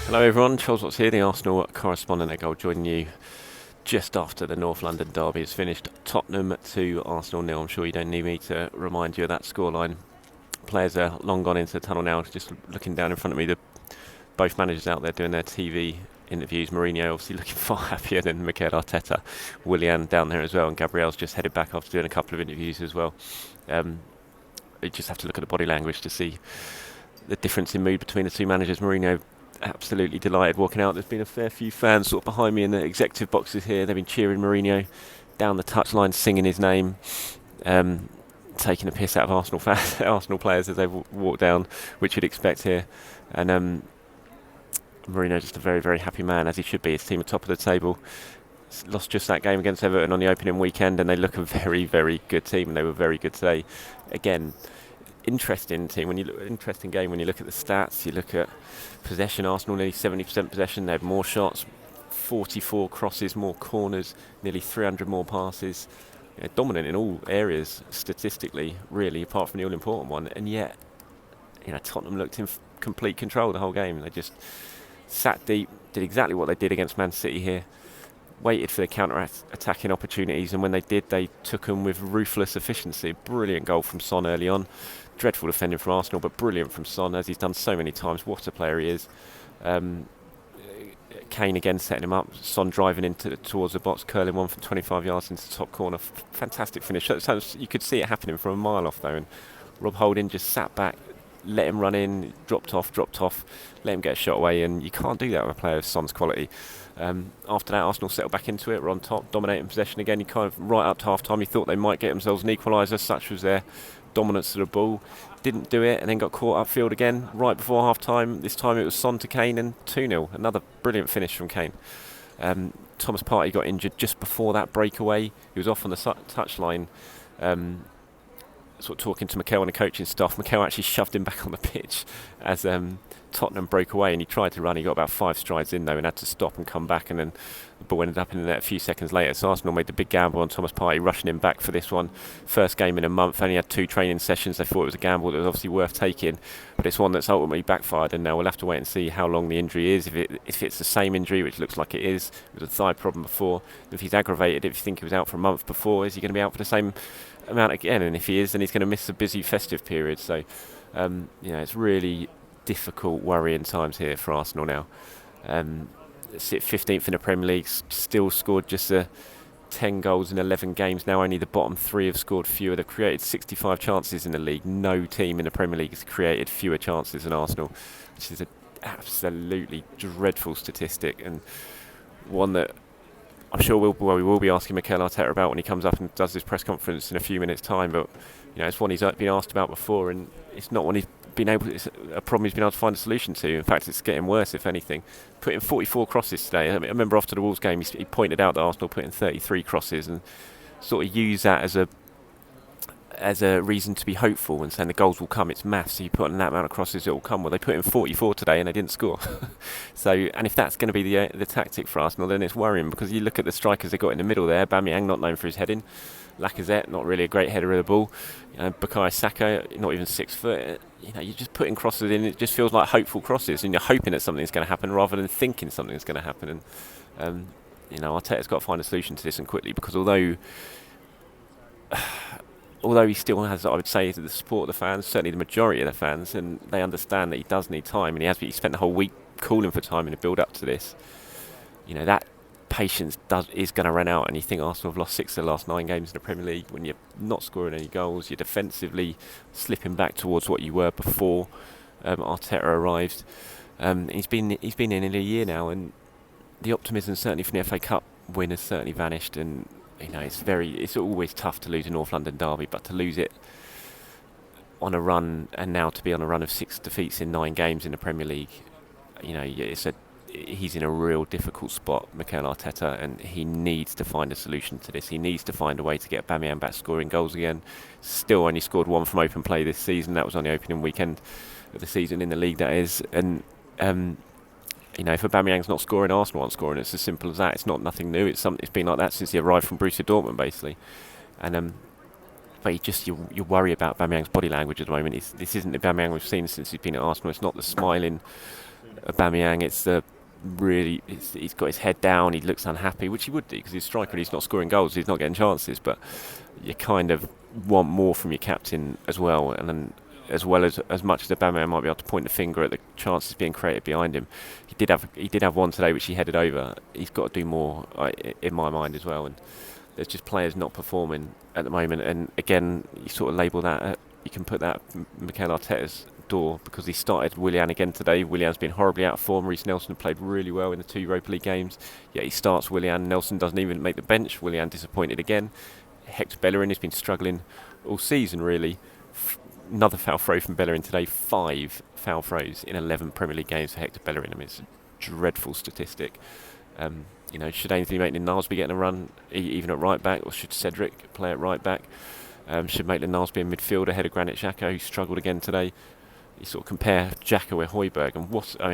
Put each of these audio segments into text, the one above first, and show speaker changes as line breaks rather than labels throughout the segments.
Hello everyone, Charles Watts here, the Arsenal correspondent at Goal, joining you just after the North London derby has finished. Tottenham 2, Arsenal 0. I'm sure you don't need me to remind you of that scoreline. Players are long gone into the tunnel now, just looking down in front of me. Both managers out there doing their TV interviews. Mourinho obviously looking far happier than Mikel Arteta. Willian down there as well, and Gabriel's just headed back after doing a couple of interviews as well. You just have to look at the body language to see the difference in mood between the two managers. Mourinho absolutely delighted walking out. There's been a fair few fans sort of behind me in the executive boxes here. They've been cheering Mourinho down the touchline, singing his name, taking a piss out of Arsenal fans, Arsenal players as they walk down, which you'd expect here. And Mourinho just a very, very happy man, as he should be. His team are top of the table. Lost just that game against Everton on the opening weekend, and they look a very, very good team, and they were very good today. Again, interesting game when you look at the stats. You look at possession. Arsenal nearly 70% possession. They had more shots, 44 crosses, more corners, nearly 300 more passes. Dominant in all areas statistically, really, apart from the all-important one. And yet, Tottenham looked in complete control the whole game. They just sat deep, did exactly what they did against Man City here. Waited for the counter-attacking opportunities, and when they did, they took them with ruthless efficiency. Brilliant goal from Son early on. Dreadful defending from Arsenal, but brilliant from Son, as he's done so many times. What a player he is. Kane again setting him up. Son driving towards the box, curling one from 25 yards into the top corner. Fantastic finish. You could see it happening from a mile off, though. And Rob Holding just sat back, let him run in, dropped off, let him get a shot away, and you can't do that with a player of Son's quality. After that, Arsenal settled back into it, were on top, dominating possession again. You kind of, right up to half-time, you thought they might get themselves an equaliser, such was their dominance of the ball. Didn't do it, and then got caught upfield again, right before half-time. This time it was Son to Kane, and 2-0. Another brilliant finish from Kane. Thomas Partey got injured just before that breakaway. He was off on the touchline, sort of talking to Mikel and the coaching staff. Mikel actually shoved him back on the pitch as Tottenham broke away, and he tried to run. He got about 5 strides in though and had to stop and come back, and then the ball ended up in the net a few seconds later. So Arsenal made the big gamble on Thomas Partey, rushing him back for this one. First game in a month, only had 2 training sessions. They thought it was a gamble that was obviously worth taking, but it's one that's ultimately backfired, and now we'll have to wait and see how long the injury is. If it's the same injury, which looks like it is, it was a thigh problem before. If he's aggravated, if you think he was out for a month before, is he going to be out for the same amount again? And if he is, then he's going to miss a busy festive period. So it's really difficult, worrying times here for Arsenal now. Sit 15th in the Premier League, still scored just 10 goals in 11 games. Now only the bottom 3 have scored fewer. They've created 65 chances in the league. No team in the Premier League has created fewer chances than Arsenal, which is an absolutely dreadful statistic, and one that I'm sure we will be asking Mikel Arteta about when he comes up and does his press conference in a few minutes' time. But it's one he's been asked about before, and it's not one it's a problem he's been able to find a solution to. In fact, it's getting worse, if anything. Put in 44 crosses today. I remember after the Wolves game, he pointed out that Arsenal put in 33 crosses, and sort of used that as a reason to be hopeful and saying the goals will come. It's maths. So you put in that amount of crosses, it will come. Well, they put in 44 today and they didn't score. And if that's going to be the tactic for Arsenal, then it's worrying, because you look at the strikers they got in the middle there. Aubameyang, not known for his heading. Lacazette, not really a great header of the ball. Bukayo Saka, not even 6 foot. You're just putting crosses in. It just feels like hopeful crosses, and you're hoping that something's going to happen rather than thinking something's going to happen. And Arteta's got to find a solution to this, and quickly, because although he still has, I would say, the support of the fans, certainly the majority of the fans, and they understand that he does need time, and he spent the whole week calling for time in the build-up to this. That patience is going to run out, and you think Arsenal have lost 6 of the last 9 games in the Premier League when you're not scoring any goals, you're defensively slipping back towards what you were before Arteta arrived. He's been in a year now, and the optimism certainly from the FA Cup win has certainly vanished, and it's always tough to lose a North London derby, but to lose it on a run, and now to be on a run of 6 defeats in 9 games in the Premier League, he's in a real difficult spot, Mikel Arteta, and he needs to find a solution to this. He needs to find a way to get Aubameyang back scoring goals again. Still only scored 1 from open play this season. That was on the opening weekend of the season in the league, that is. And if Aubameyang's not scoring, Arsenal aren't scoring. It's as simple as that. It's not nothing new. It's been like that since he arrived from Borussia Dortmund, basically. And But you worry about Aubameyang's body language at the moment. This isn't the Aubameyang we've seen since he's been at Arsenal. It's not the smiling Aubameyang. It's the really, he's got his head down. He looks unhappy, which he would do because he's a striker and he's not scoring goals. He's not getting chances. But you kind of want more from your captain as well. And then, as well as much as Aubameyang might be able to point the finger at the chances being created behind him, he did have one today which he headed over. He's got to do more, in my mind as well. And there's just players not performing at the moment, and again, you sort of label that. You can put that Mikel Arteta's door because he started Willian again today. Willian's been horribly out of form. Reiss Nelson played really well in the 2 Europa League games. Yet he starts Willian. Nelson doesn't even make the bench. Willian disappointed again. Hector Bellerin has been struggling all season really. Another foul throw from Bellerin today. 5 foul throws in 11 Premier League games for Hector Bellerin. I mean, it's a dreadful statistic. Should Ainsley Maitland-Niles be getting a run even at right back, or should Cedric play at right back? Should Maitland-Niles be in midfield ahead of Granit Xhaka, who struggled again today? You sort of compare Xhaka with Højbjerg, and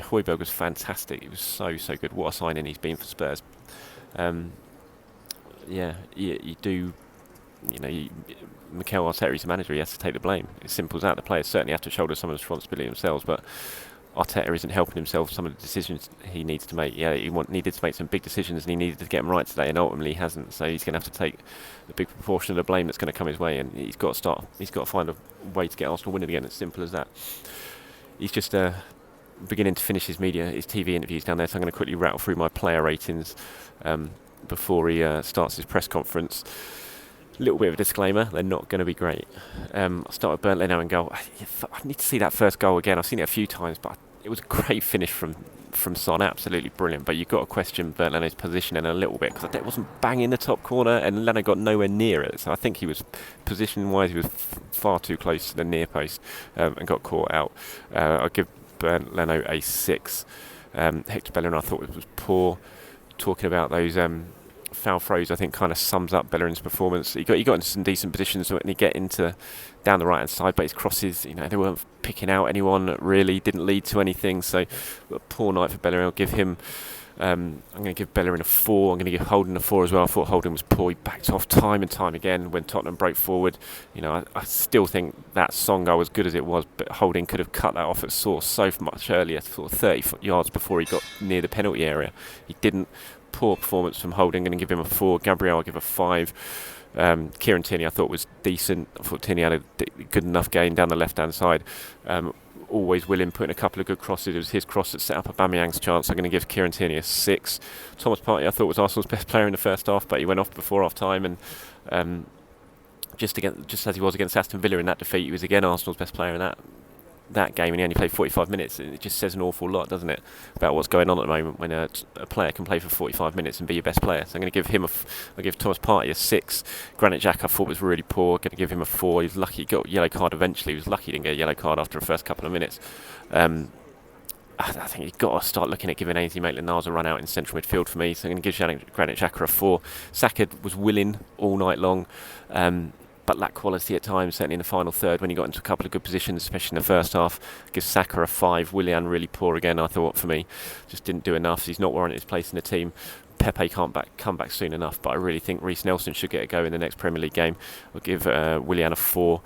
Højbjerg was fantastic. He was so good. What a signing he's been for Spurs. You do. Mikel Arteta is the manager. He has to take the blame. It's simple as that. The players certainly have to shoulder some of the responsibility themselves, but Arteta isn't helping himself some of the decisions he needs to make. Yeah, he needed to make some big decisions and he needed to get them right today, and ultimately he hasn't. So he's going to have to take a big proportion of the blame that's going to come his way, and he's got to find a way to get Arsenal winning again. It's simple as that. He's just beginning to finish his TV interviews down there, so I'm going to quickly rattle through my player ratings before he starts his press conference. Little bit of a disclaimer, they're not going to be great. I'll start with Bernd Leno in goal. I need to see that first goal again. I've seen it a few times, but it was a great finish from Son, absolutely brilliant. But you've got to question Bernd Leno's positioning a little bit, because it wasn't banging the top corner and Leno got nowhere near it. So I think he was, position-wise, he was far too close to the near post and got caught out. I'll give Bernd Leno a 6. Hector Bellerin I thought was poor. Talking about those foul throws, I think kind of sums up Bellerin's performance. He got into some decent positions when he get into down the right hand side, but his crosses, they weren't picking out anyone really, didn't lead to anything. So a poor night for Bellerin. I'll give him. I'm going to give Bellerin a 4. I'm going to give Holding a 4 as well. I thought Holding was poor. He backed off time and time again when Tottenham broke forward. I still think that Son goal, as good as it was, but Holding could have cut that off at source so much earlier, sort of 30 yards before he got near the penalty area. He didn't. Poor performance from Holding. I'm going to give him a 4. Gabriel, I'll give a 5. Kieran Tierney I thought was decent. I thought Tierney had a good enough game down the left hand side. Always willing, putting a couple of good crosses. It was his cross that set up Aubameyang's chance. I'm going to give Kieran Tierney a 6. Thomas Partey I thought was Arsenal's best player in the first half, but he went off before half time, and just as he was against Aston Villa in that defeat, he was again Arsenal's best player in that game, and he only played 45 minutes. And it just says an awful lot, doesn't it, about what's going on at the moment when a player can play for 45 minutes and be your best player. So I'm going to give him I'll give Thomas Partey a 6. Granit Xhaka I thought was really poor. Going to give him a 4. He was lucky he got a yellow card eventually. He was lucky he didn't get a yellow card after the first couple of minutes. I think you've got to start looking at giving Ainsley Maitland-Niles a run out in central midfield for me. So I'm going to give Granit Xhaka a 4. Saka was willing all night long, but lacked quality at times, certainly in the final third when he got into a couple of good positions, especially in the first half. Give Saka a 5. Willian really poor again, I thought, for me. Just didn't do enough. He's not warranted his place in the team. Pepe can't come back soon enough, but I really think Reiss Nelson should get a go in the next Premier League game. I'll give Willian a 4.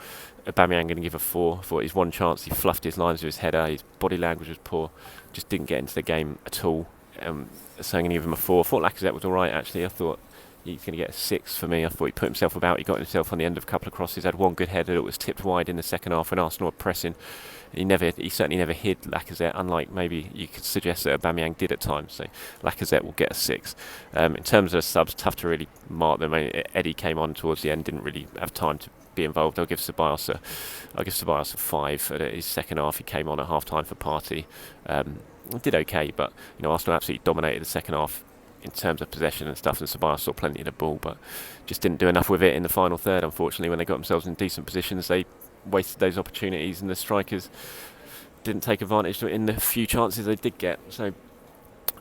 Aubameyang going to give a 4. For his one chance, he fluffed his lines with his header. His body language was poor. Just didn't get into the game at all. So I'm going to give him a 4. I thought Lacazette was all right, actually. I thought he's going to get a 6 for me. I thought he put himself about. He got himself on the end of a couple of crosses. Had one good header that was tipped wide in the second half when Arsenal were pressing. He certainly never hid Lacazette, unlike maybe you could suggest that Aubameyang did at times. So Lacazette will get a 6. In terms of subs, tough to really mark them. Eddie came on towards the end, didn't really have time to be involved. I'll give Ceballos a 5 at his second half. He came on at half time for Partey. Did okay, but Arsenal absolutely dominated the second half in terms of possession and stuff, and Ceballos saw plenty of the ball, but just didn't do enough with it in the final third. Unfortunately, when they got themselves in decent positions, they wasted those opportunities, and the strikers didn't take advantage in the few chances they did get. So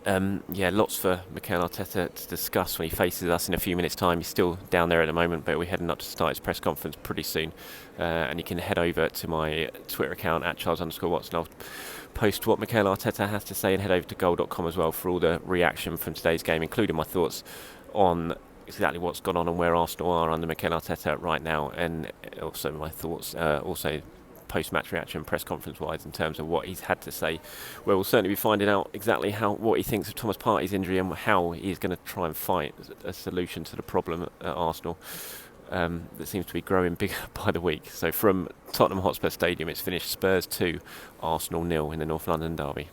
lots for Mikel Arteta to discuss when he faces us in a few minutes' time. He's still down there at the moment, but we're heading up to start his press conference pretty soon, and you can head over to my Twitter account at Charles_Watson. I'll post what Mikel Arteta has to say, and head over to goal.com as well for all the reaction from today's game, including my thoughts on exactly what's gone on and where Arsenal are under Mikel Arteta right now, and also my thoughts, also post-match reaction, press conference-wise, in terms of what he's had to say. Where we'll certainly be finding out exactly what he thinks of Thomas Partey's injury and how he's going to try and fight a solution to the problem at Arsenal. That seems to be growing bigger by the week. So from Tottenham Hotspur Stadium, it's finished Spurs 2, Arsenal 0 in the North London derby.